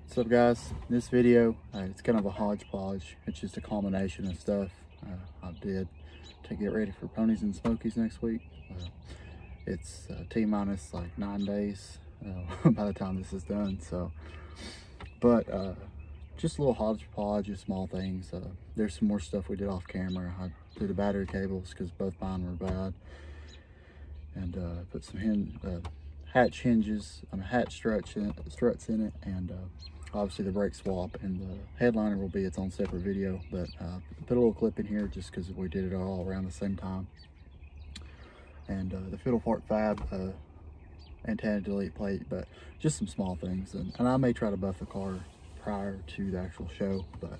What's up, guys? This video, it's kind of a hodgepodge. It's just a combination of stuff I did to get ready for Ponies and Smokies next week. It's T-minus like 9 days by the time this is done. So, but just a little hodgepodge of small things. There's some more stuff we did off camera. I threw the battery cables because both mine were bad, and put some hatch hinges, hatch struts in it, and obviously the brake swap, and the headliner will be its own separate video, but put a little clip in here just because we did it all around the same time. And the fiddle part fab antenna delete plate, but just some small things, and I may try to buff the car prior to the actual show, but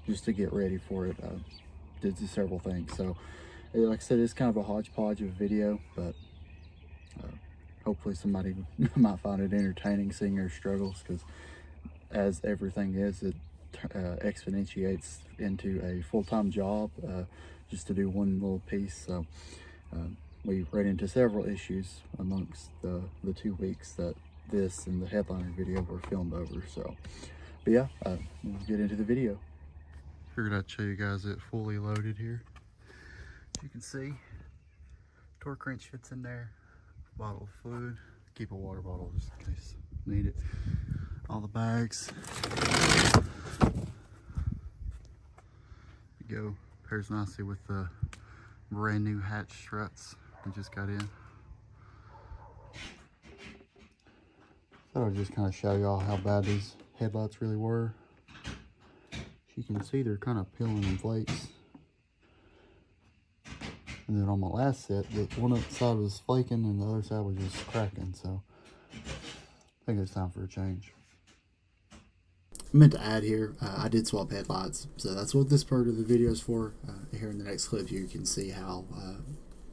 just to get ready for it, did several things. So like I said, it's kind of a hodgepodge of a video, but hopefully somebody might find it entertaining seeing our struggles, because as everything is, it exponentiates into a full-time job just to do one little piece. So we ran into several issues amongst the 2 weeks that this and the headliner video were filmed over. So, but yeah, we'll get into the video. Figured I'd show you guys it fully loaded here. As you can see, torque wrench fits in there, bottle of fluid, keep a water bottle just in case need it, all the bags. There you go, pairs nicely with the brand new hatch struts we just got in. Thought I'd just kind of show y'all how bad these headlights really were. As you can see, they're kind of peeling in flakes. And then on my last set, the one side was flaking and the other side was just cracking. So I think it's time for a change. I meant to add here, I did swap headlights, so that's what this part of the video is for. Here in the next clip, you can see how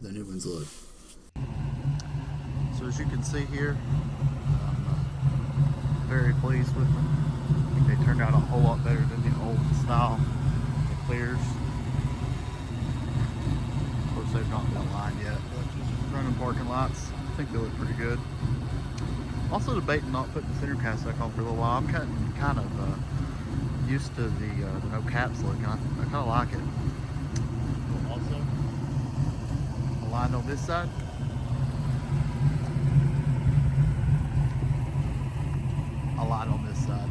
the new ones look. So as you can see here, I'm very pleased with them. I think they turned out a whole lot better than the old style clears. Of course, they've not been aligned yet, but just running parking lights, I think they look pretty good. Also debating not putting the center cast back on for a little while. I'm kind of used to the no caps look, and I kind of like it. Also, aligned on this side. Aligned on this side.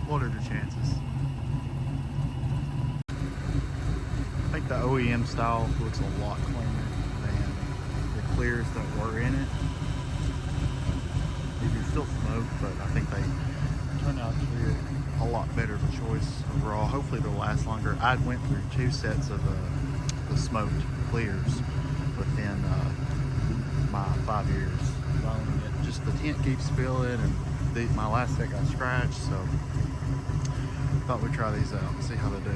What are the chances? I think the OEM style looks a lot cleaner than the clears that were in it. These are still smoked, but I think they turned out to be a lot better of a choice overall. Hopefully they'll last longer. I went through 2 sets of the smoked clears within my 5 years. Just the tint keeps spilling, and my last set got scratched, so thought we'd try these out and see how they do.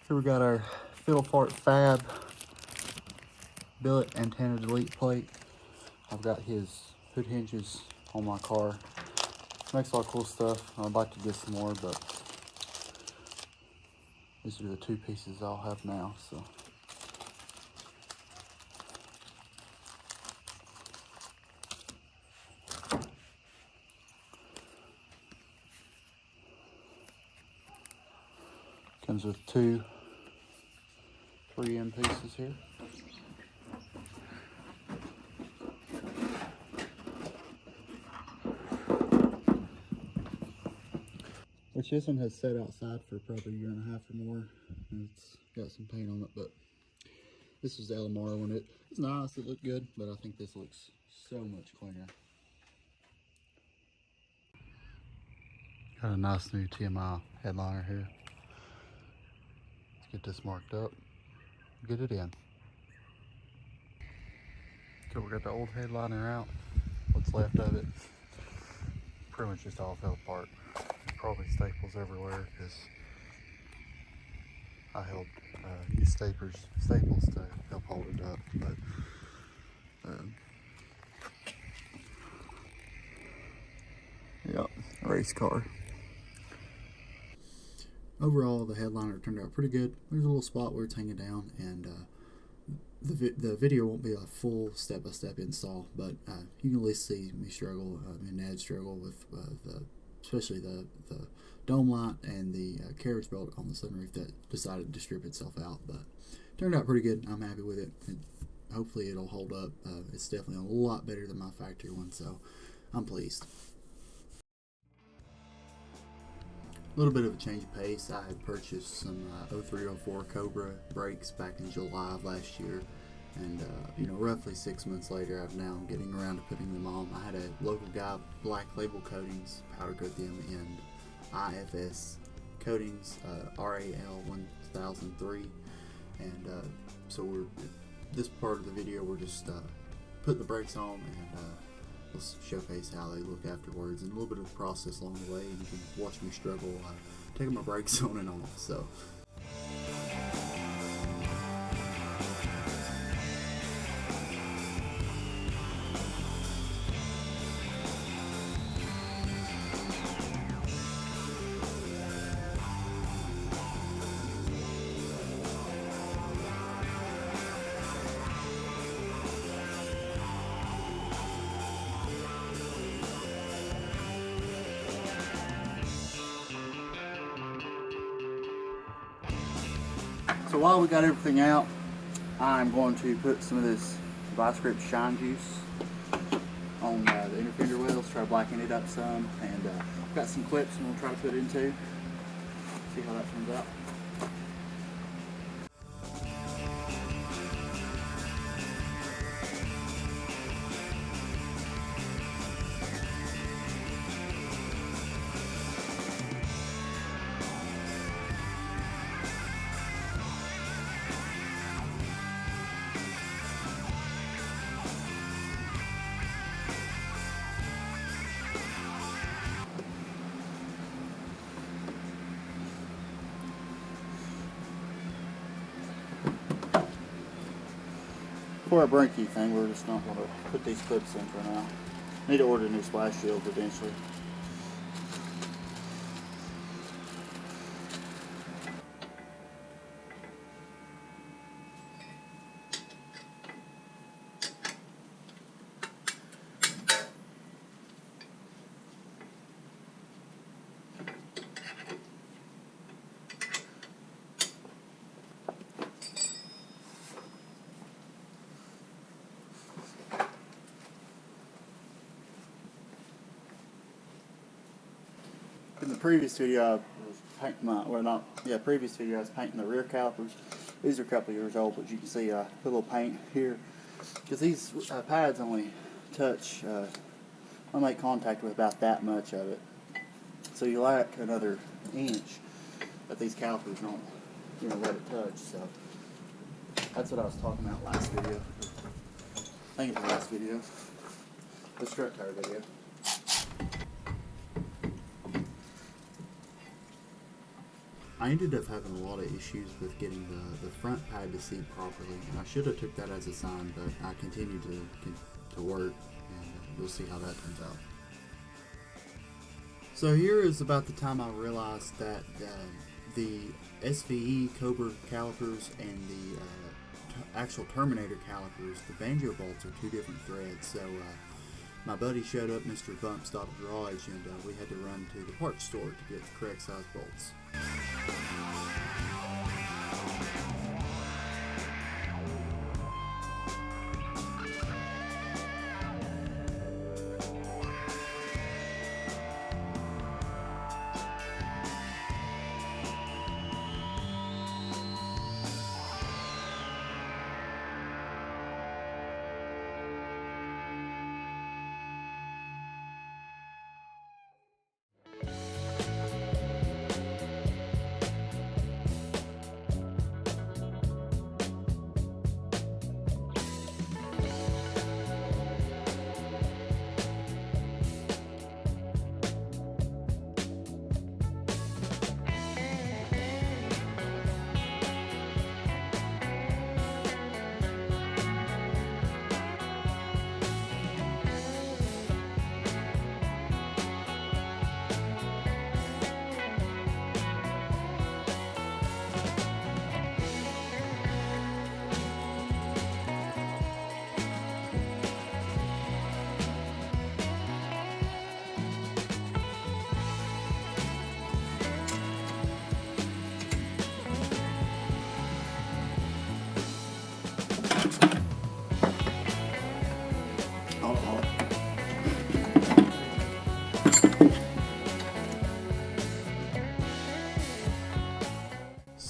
Here we got our fiddle part fab billet antenna delete plate. I've got his hood hinges on my car. Makes a lot of cool stuff. I'd like to get some more, but these are the 2 pieces I'll have now. So comes with 2 3M pieces here. Which this one has sat outside for probably a 1.5 years or more, and it's got some paint on it, but this is the LMR one. It's nice, it looked good, but I think this looks so much cleaner. Got a nice new TMI headliner here. get this marked up, get it in. So we got the old headliner out. What's left of it pretty much just all fell apart. Probably staples everywhere because I helped use staples to help hold it up. But yep, race car. Overall, the headliner turned out pretty good. There's a little spot where it's hanging down, and the video won't be a full step-by-step install, but you can at least see me struggle, and Ned struggle with especially the dome light and the carriage belt on the sunroof that decided to strip itself out. But turned out pretty good. I'm happy with it. Hopefully it'll hold up. It's definitely a lot better than my factory one, so I'm pleased. A little bit of a change of pace. I had purchased some 0304 Cobra brakes back in July of last year, and roughly 6 months later, I'm now getting around to putting them on. I had a local guy, Black Label Coatings, powder coat them in IFS coatings, RAL 1003, and so this part of the video we're just putting the brakes on, and let's showcase how they look afterwards and a little bit of the process along the way, and you can watch me struggle taking my brakes on and off. So while we got everything out, I'm going to put some of this Vice Grip Shine Juice on the inner fender wells, try to blacken it up some, and I've got some clips I'm going to try to put it into, see how that turns out. For a brake thing, we're just not going to put these clips in for now. Need to order new splash shields eventually. In the previous video, I was painting previous video I was painting the rear calipers. These are a couple of years old, but you can see I put a little paint here because these pads only touch, I make contact with about that much of it. So you lack another inch that these calipers don't, let it touch. So that's what I was talking about last video. I think it was the last video, the strut tire video. I ended up having a lot of issues with getting the front pad to seat properly, and I should have took that as a sign, but I continued to work, and we'll see how that turns out. So here is about the time I realized that the SVE Cobra calipers and the actual Terminator calipers, the banjo bolts are two different threads. So my buddy showed up, Mr. Bump stopped at the garage, and we had to run to the parts store to get the correct size bolts.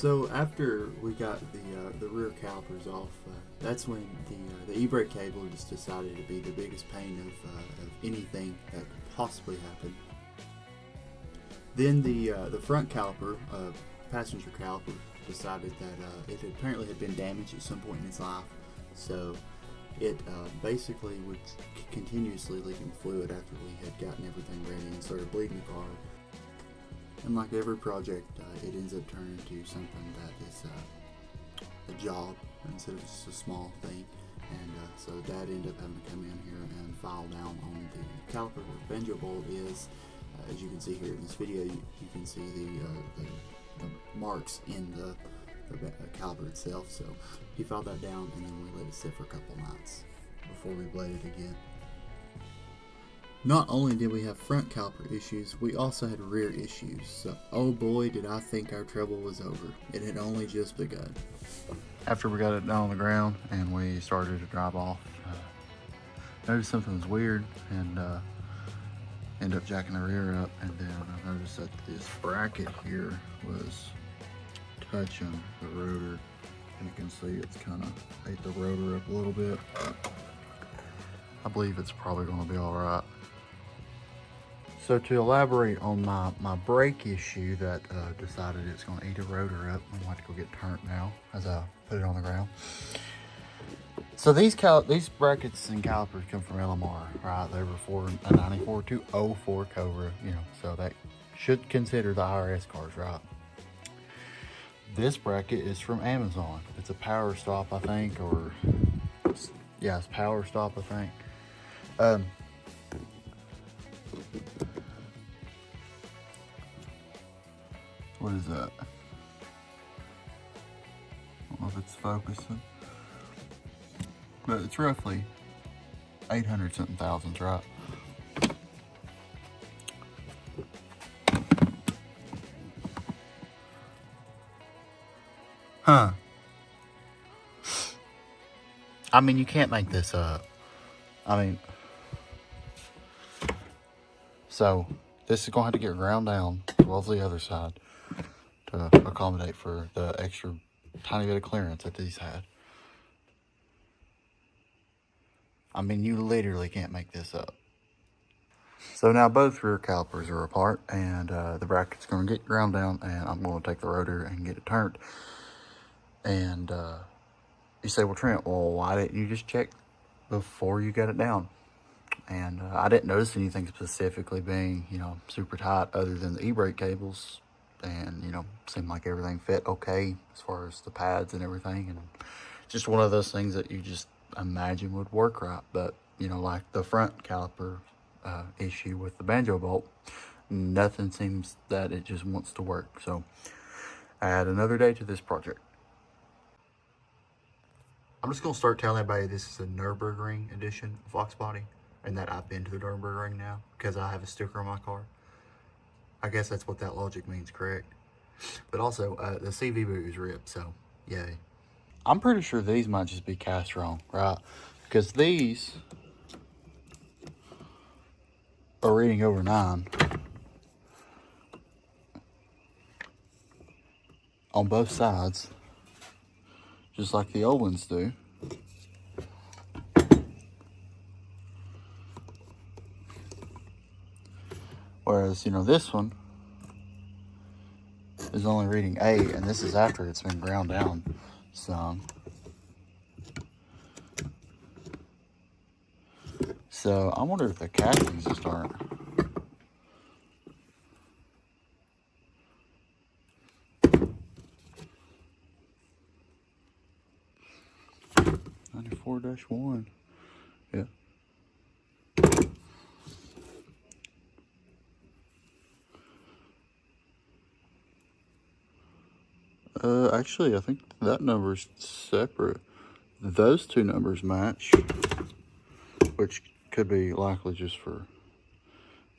So after we got the rear calipers off, that's when the e-brake cable just decided to be the biggest pain of anything that could possibly happen. Then the front caliper, passenger caliper, decided that it apparently had been damaged at some point in its life, so it basically was continuously leaking fluid after we had gotten everything ready and started bleeding the car. And like every project, it ends up turning into something that is a job instead of just a small thing. And so Dad ended up having to come in here and file down on the caliper where the banjo bolt is. As you can see here in this video, you can see the marks in the caliper itself. So he filed that down, and then we let it sit for a couple nights before we bladed again. Not only did we have front caliper issues, we also had rear issues. So, oh boy, did I think our trouble was over. It had only just begun. After we got it down on the ground and we started to drive off, noticed something was weird and ended up jacking the rear up, and then I noticed that this bracket here was touching the rotor. You can see it's kind of ate the rotor up a little bit. I believe it's probably going to be all right. So to elaborate on my brake issue that decided it's going to eat a rotor up, I'm going to have to go get turned now as I put it on the ground. So these brackets and calipers come from LMR, right? They were for a 94 to 04 Cobra, you know, so that should consider the IRS cars, right? This bracket is from Amazon. It's a power stop, I think, or yeah, it's power stop, I think. What is that? I don't know if it's focusing, but it's roughly 800 something thousands, right? Huh. I mean, you can't make this up. I mean, so this is gonna have to get ground down as well as the other side to accommodate for the extra tiny bit of clearance that these had. I mean, you literally can't make this up. So now both rear calipers are apart, and the bracket's going to get ground down, and I'm going to take the rotor and get it turned. And you say, well, Trent, well, why didn't you just check before you got it down? And I didn't notice anything specifically being, you know, super tight other than the e-brake cables. And, you know, seemed like everything fit okay as far as the pads and everything. And just one of those things that you just imagine would work right. But, you know, like the front caliper issue with the banjo bolt, nothing seems that it just wants to work. So add another day to this project. I'm just going to start telling everybody this is a Nürburgring edition of Foxbody, and that I've been to the Nürburgring now because I have a sticker on my car. I guess that's what that logic means, correct? But also, the CV boot is ripped, so yay. I'm pretty sure these might just be cast wrong, right? Because these are reading over 9 on both sides, just like the old ones do. Whereas, you know, this one is only reading 8, and this is after it's been ground down some. So I wonder if the castings just aren't. -1. Yeah. Actually, I think that number's separate. Those two numbers match, which could be likely just for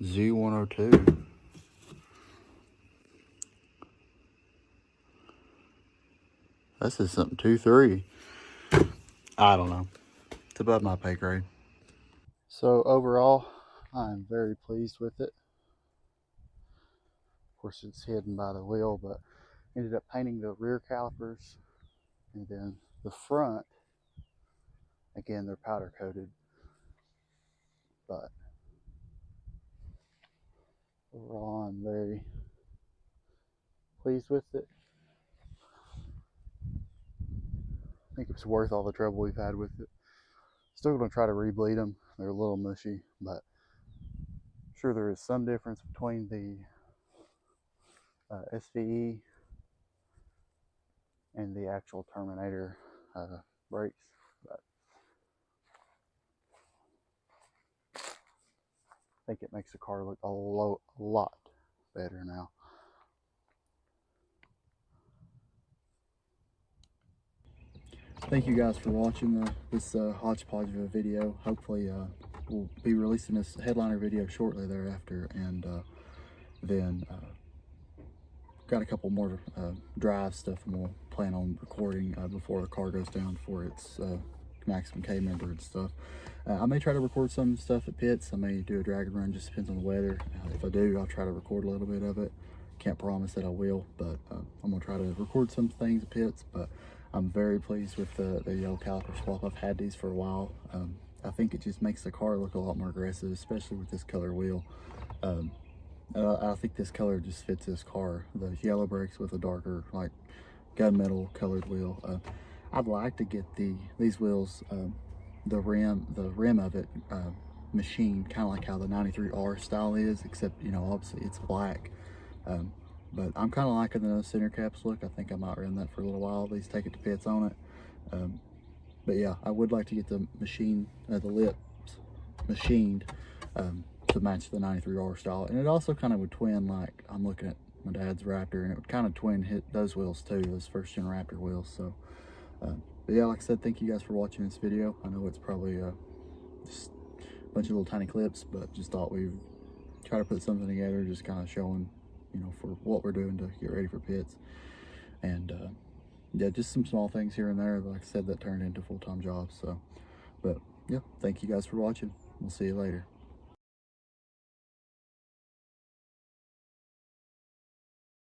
Z102. That says something 23. I don't know. It's above my pay grade. So overall, I'm very pleased with it. Of course, it's hidden by the wheel, but Ended up painting the rear calipers, and then the front, again, they're powder coated, but overall I'm very pleased with it. I think it's worth all the trouble we've had with it. Still going to try to rebleed them. They're a little mushy, but I'm sure there is some difference between the SVE and the actual Terminator brakes. But I think it makes the car look a lot better now. Thank you guys for watching this hodgepodge of a video. Hopefully we'll be releasing this headliner video shortly thereafter, and then got a couple more drive stuff, and we'll plan on recording before the car goes down for its maximum K member and stuff. I may try to record some stuff at pits. I may do a drag and run, just depends on the weather. If I do, I'll try to record a little bit of it. Can't promise that I will, but I'm gonna try to record some things at pits. But I'm very pleased with the yellow caliper swap. I've had these for a while. I think it just makes the car look a lot more aggressive, especially with this color wheel. I think this color just fits this car. The yellow brakes with a darker, like gunmetal colored wheel. I'd like to get these wheels, the rim of it machined, kind of like how the 93R style is, except, you know, obviously it's black. But I'm kind of liking the center caps look. I think I might run that for a little while, at least take it to pits on it. But yeah, I would like to get the the lips machined to match the 93R style. And it also kind of would twin, like I'm looking at my dad's Raptor, and it would kind of hit those wheels too, those first gen Raptor wheels. So but yeah, like I said, thank you guys for watching this video. I know it's probably just a bunch of little tiny clips, but just thought we'd try to put something together, just kind of showing, you know, for what we're doing to get ready for pits. And yeah, just some small things here and there, like I said, that turned into full-time jobs. So, but yeah, thank you guys for watching. We'll see you later.